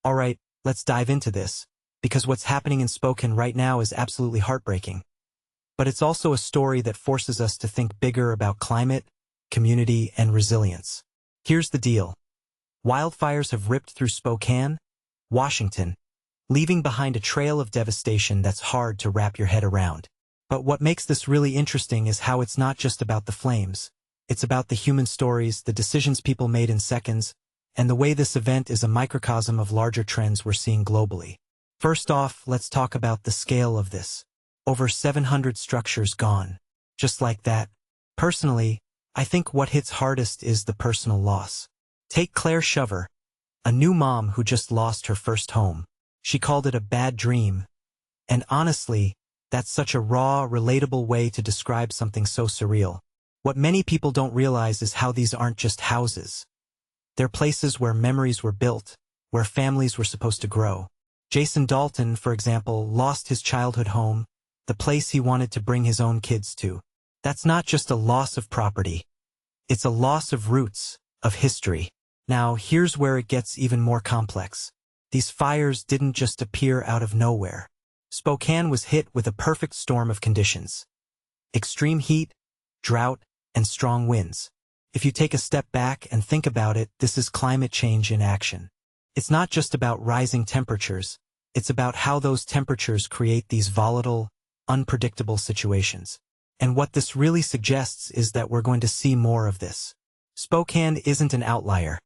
Alright, let's dive into this, because what's happening in Spokane right now is absolutely heartbreaking. But it's also a story that forces us to think bigger about climate, community, and resilience. Here's the deal. Wildfires have ripped through Spokane, Washington, leaving behind a trail of devastation that's hard to wrap your head around. But what makes this really interesting is how it's not just about the flames. It's about the human stories, the decisions people made in seconds, and the way this event is a microcosm of larger trends we're seeing globally. First off, let's talk about the scale of this. Over 700 structures gone. Just like that. Personally, I think what hits hardest is the personal loss. Take Claire Shover, a new mom who just lost her first home. She called it a bad dream. And honestly, that's such a raw, relatable way to describe something so surreal. What many people don't realize is how these aren't just houses. They're places where memories were built, where families were supposed to grow. Jason Dalton, for example, lost his childhood home, the place he wanted to bring his own kids to. That's not just a loss of property. It's a loss of roots, of history. Now, here's where it gets even more complex. These fires didn't just appear out of nowhere. Spokane was hit with a perfect storm of conditions. Extreme heat, drought, and strong winds. If you take a step back and think about it, this is climate change in action. It's not just about rising temperatures. It's about how those temperatures create these volatile, unpredictable situations. And what this really suggests is that we're going to see more of this. Spokane isn't an outlier.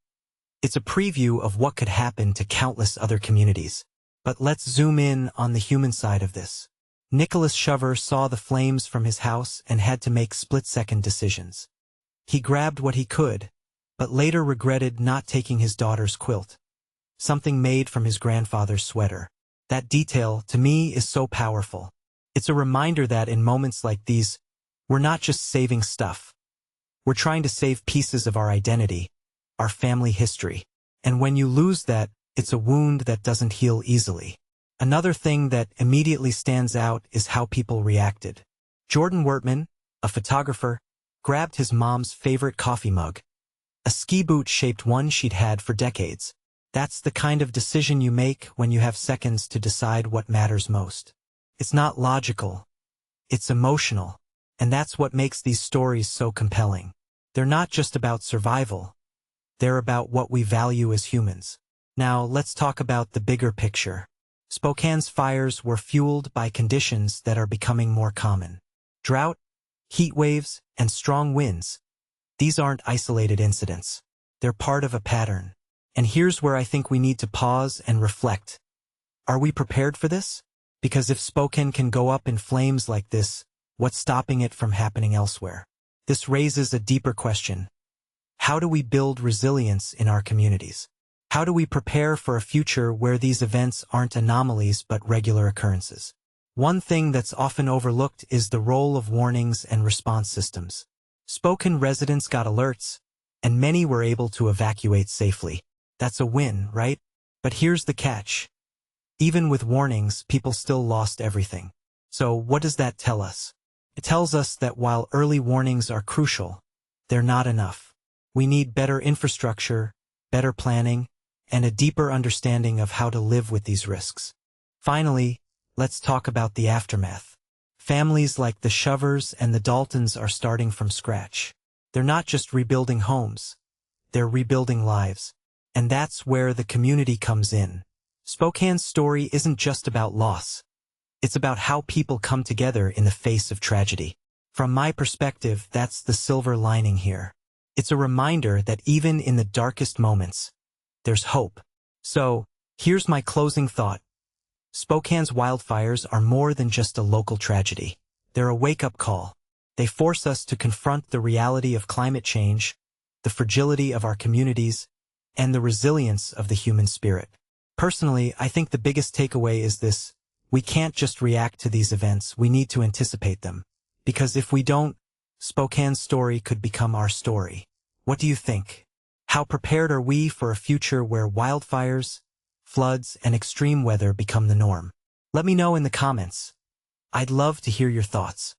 It's a preview of what could happen to countless other communities. But let's zoom in on the human side of this. Nicholas Shover saw the flames from his house and had to make split-second decisions. He grabbed what he could, but later regretted not taking his daughter's quilt, something made from his grandfather's sweater. That detail, to me, is so powerful. It's a reminder that in moments like these, we're not just saving stuff. We're trying to save pieces of our identity, our family history. And when you lose that, it's a wound that doesn't heal easily. Another thing that immediately stands out is how people reacted. Jordan Wertman, a photographer, grabbed his mom's favorite coffee mug, a ski boot-shaped one she'd had for decades. That's the kind of decision you make when you have seconds to decide what matters most. It's not logical. It's emotional. And that's what makes these stories so compelling. They're not just about survival. They're about what we value as humans. Now, let's talk about the bigger picture. Spokane's fires were fueled by conditions that are becoming more common. Drought, heat waves, and strong winds. These aren't isolated incidents. They're part of a pattern. And here's where I think we need to pause and reflect. Are we prepared for this? Because if Spokane can go up in flames like this, what's stopping it from happening elsewhere? This raises a deeper question. How do we build resilience in our communities? How do we prepare for a future where these events aren't anomalies but regular occurrences? One thing that's often overlooked is the role of warnings and response systems. Spokane residents got alerts, and many were able to evacuate safely. That's a win, right? But here's the catch. Even with warnings, people still lost everything. So what does that tell us? It tells us that while early warnings are crucial, they're not enough. We need better infrastructure, better planning, and a deeper understanding of how to live with these risks. Finally, let's talk about the aftermath. Families like the Shovers and the Daltons are starting from scratch. They're not just rebuilding homes. They're rebuilding lives. And that's where the community comes in. Spokane's story isn't just about loss. It's about how people come together in the face of tragedy. From my perspective, that's the silver lining here. It's a reminder that even in the darkest moments, there's hope. So, here's my closing thought. Spokane's wildfires are more than just a local tragedy. They're a wake-up call. They force us to confront the reality of climate change, the fragility of our communities, and the resilience of the human spirit. Personally, I think the biggest takeaway is this. We can't just react to these events, we need to anticipate them. Because if we don't, Spokane's story could become our story. What do you think? How prepared are we for a future where wildfires, floods, and extreme weather become the norm? Let me know in the comments. I'd love to hear your thoughts.